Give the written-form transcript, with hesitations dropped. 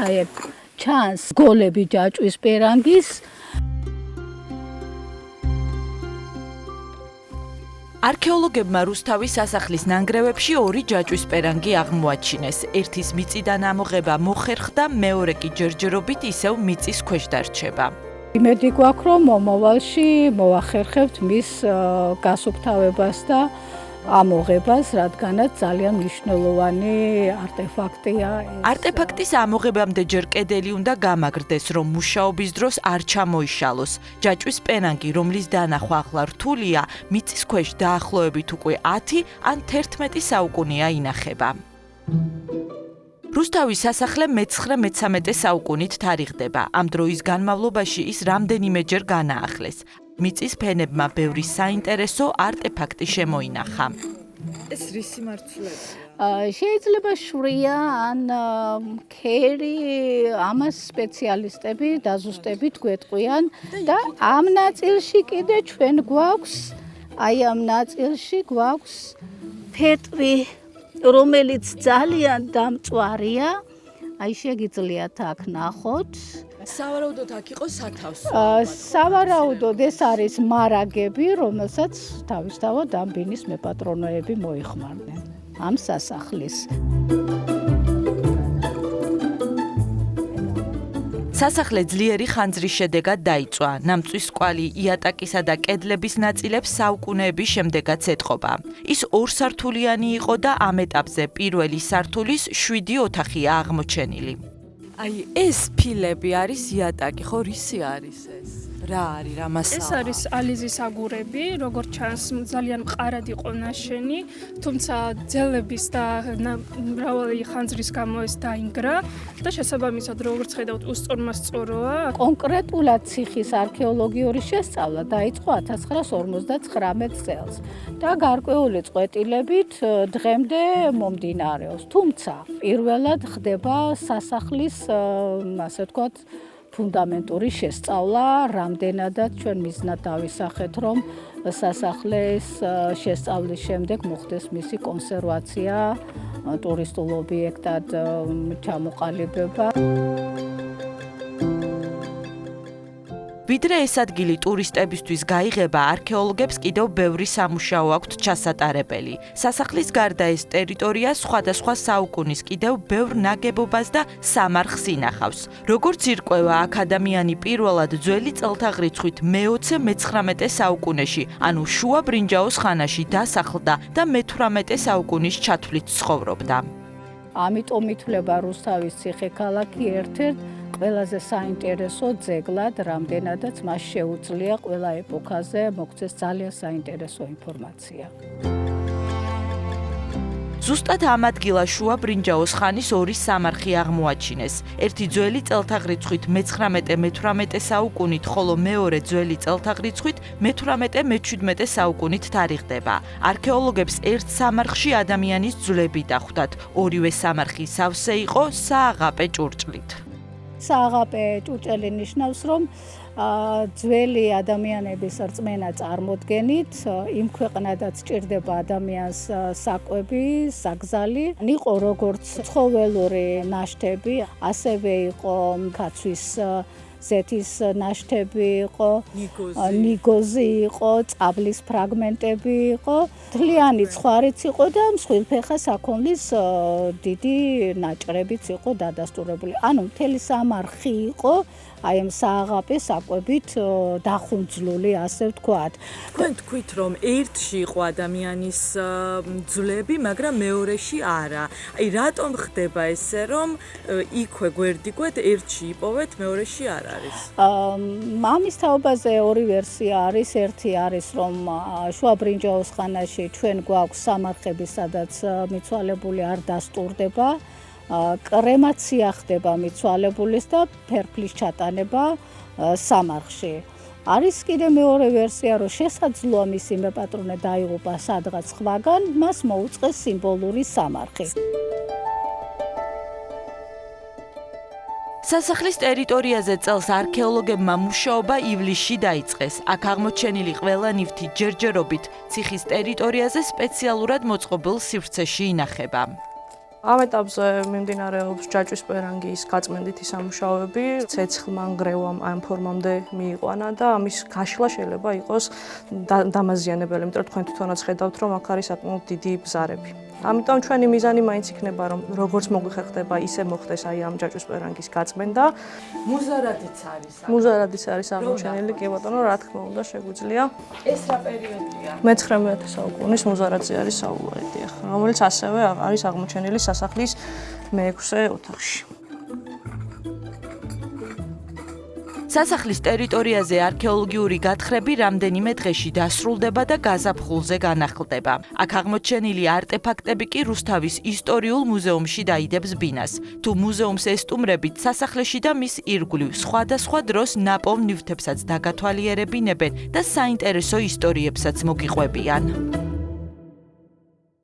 ერთადერთაებ ჩანს გოლები ჯაჭვის პერანგის. არქეოლოგებმა რუსთავის სასახლის ნანგრევებში ორი ჯაჭვის პერანგი აღმოაჩინეს. ერთის მიწიდან ამოღება მოხერხდა, მეორე კი ჯერჯერობით ისევ მიწის ქვეშ დარჩება. იმედი გვაქვს, რომ მომავალში მოვახერხებთ მის გასუფთავებას და ამოღებას, რადგანაც ძალიან მნიშვნელოვანი არტეფაქტია. არტეფაქტის ამოღებამდე ჯერ კედელი უნდა გამაგრდეს, რომ მუშაობის დროს არ ჩამოიშალოს. ჯაჭვის პერანგი, რომლის დანახვა ახლა რთულია, მიწის ქვეშ დაახლოებით უკვე 10 ან 11 საუკუნეა ინახება. რუსთავის სასახლე მე-19-მე-13 საუკუნით თარიღდება. ამ დროის განმავლობაში ის რამდენიმეჯერ განაახლეს. მიწის ფენებმა ბევრი საინტერესო არტეფაქტი შემოინახა. ეს რისი მარცვლებია? შეიძლება შვრია ან ქერი, ამას სპეციალისტები დაზუსტებით გვეტყვიან და ამ ნაწილში კიდე ჩვენ გვაქვს, აი ამ ნაწილში გვაქვს ფეტვი, რომელიც ძალიან დამწვარია. აი შეგიძლიათ აქ ნახოთ. სავარაუდოდ აქ იყო სათავსო. სავარაუდოდ ეს არის მარაგები, რომელსაც თავისთავად ამ ბინის მეპატრონოები მოიხმარდნენ ამ სასახლის. სასახლე ძლიერი ხანძრის შედეგად დაიწვა. ნამწვის კვალი, იატაკისა და კედლების ნაწილებს საუკუნეების შემდეგაც ეტყობა. ის ორსართულიანი იყო და ამ ეტაპზე პირველი სართულის 7 ოთახია აღმოჩენილი. აი ეს ფილები არის იატაკი, ხო რისი არის ეს? რა არის რა მასალა? ეს არის ალიზის აგურები, როგორც ჩანს, ძალიან მყარად იყო ნაშენი, თუმცა ძელების და მრავალი ხანძრის გამო ეს დაინგრა და შესაბამისად, როგორც ხედავთ, უსწორმას სწოროა. კონკრეტულად ციხის არქეოლოგიური შესწავლა დაიწყო 1959 წელს და გარკვეული წყვეტილებით დღემდე მომდინარეობს. თუმცა პირველად ხდება სასახლის, ასე ვთქვათ, ფუნდამენტური შესწავლა, რამდენადაც ჩვენ მიზნად დავისახეთ, რომ სასახლის შესწავლის შემდეგ მოხდეს მისი კონსერვაცია, ტურისტულ ობიექტად ჩამოყალიბება. ვიდრე ეს ადგილი ტურისტებისთვის გაიღება, არქეოლოგებს კიდევ ბევრი სამუშაო აქვთ ჩასატარებელი. სასახლის გარდა ეს ტერიტორია სხვადასხვა საუკუნის კიდევ ბევრ ნაგებობას და სამარხს ინახავს. როგორც ირკვევა, აქ ადამიანი პირველად ძველი წელთაღრიცხვით მე-20-მე-19 საუკუნეში, ანუ შუა ბრინჯაოს ხანაში დასახლდა და მე-18 საუკუნის ჩათვლით ცხოვრობდა. ამიტომ ითვლება რუსთავის ციხე-ქალაქი ერთ-ერთ ყველაზე საინტერესო ძეგლად, რამდენადაც მას შეუძლია ყველა ეპოქაზე მოგვცეს ძალიან საინტერესო ინფორმაცია. ზუსტად ამ ადგილას შუა ბრინჯაოს ხანის ორი სამარხი აღმოაჩინეს. ერთი ძველი წელთაღრიცხვით მე-19-მე-18 საუკუნით, ხოლო მეორე ძველი წელთაღრიცხვით მე-18-მე-17 საუკუნით თარიღდება. არქეოლოგებს ერთ სამარხში ადამიანის ძვლები დახვდათ. ორივე სამარხი სავსე იყო სააღაპე ჭურჭლით. სააღაპე ჭურჭელი ნიშნავს, რომ ძველი ადამიანების რწმენა წარმოდგენით იმ ქვეყნადაც ჭირდება ადამიანს საკვები, საგზალი. იყო როგორც ცხოველური ნაშთები, ასევე იყო კაცვის ზეთის ნაშთები იყო, ნიგოზი იყო, წაბლის ფრაგმენტები იყო, თლიანი ცხვარიც იყო და მსხვილფეხა საქონლის დიდი ნაჭრებიც იყო დადასტურებული. ანუ მთელი სამარხი იყო აი ამ სააღაპე საკვებით დახუნძლული, ასე ვთქვათ. თქვენ თქვით, რომ ერთში იყო ადამიანის ძვლები, მაგრამ მეორეში არა. აი რატომ ხდება ესე, რომ იქვე გვერდიგვერდ ერთში იპოვეთ, მეორეში არ არის? ამის თაობაზე ორი ვერსია არის. ერთი არის, რომ შუა ბრინჯაოს ხანაში ჩვენ გვაქვს სამარხები, სადაც მიცვალებული არ დასტურდება. კრემაცია ხდება მიცვალებულის და ფერფლის ჩატანება სამარხში. არის კიდე მეორე ვერსია, რომ შესაძლოა მისი მეპატრონე დაიღუპა სადღაც სხვაგან, მას მოუწყეს სიმბოლური სამარხი. სასახლის ტერიტორიაზე წელს არქეოლოგებმა მუშაობა ივლისში დაიწყეს. აქ აღმოჩენილი ყველა ნივთი ჯერჯერობით ციხის ტერიტორიაზე სპეციალურად მოწყობილ სივრცეში ინახება. ამ ეტაპზე მიმდინარეობს ჯაჭვის პერანგის გაწმენდითი სამუშაოები, ცეცხლმა ნგრევამ ამ ფორმამდე მიიყვანა და ამის გაშლა შეიძლება იყოს დამაზიანებელი, იმიტომ რომ თქვენ თვითონაც ხედავთ, რომ აქ არის საკმაოდ დიდი ბზარები. ამიტომ ჩვენი მიზანი მაინც იქნება, რომ როგორც მოგვიხერხდება, ისე მოხდეს აი ამ ჯაჭვის პერანგის გაწმენდა. მუზარადიც არის. მუზარადის არის აღმოჩენილი, კი ბატონო, რა თქმა უნდა, შეგვიძლია. ეს რა პერიოდია? მე-19 საუკუნის მუზარადზე არის საუბარი, რომელიც ასევე არის აღმოჩენილი სასახლის მე-6 ოთახში. სასახლის ტერიტორიაზე არქეოლოგიური გათხრები რამდენიმე დღეში დასრულდება და გაზაფხულზე განახლდება. აქ აღმოჩენილი არტეფაქტები კი რუსთავის ისტორიულ მუზეუმში დაიდებს ბინას. თუ მუზეუმს ესტუმრებით, სასახლეში და მის ირგვლივ სხვადასხვა დროს ნაპოვნ ნივთებსაც დაგათვალიერებინებენ და საინტერესო ისტორიებსაც მოგიყვებიან.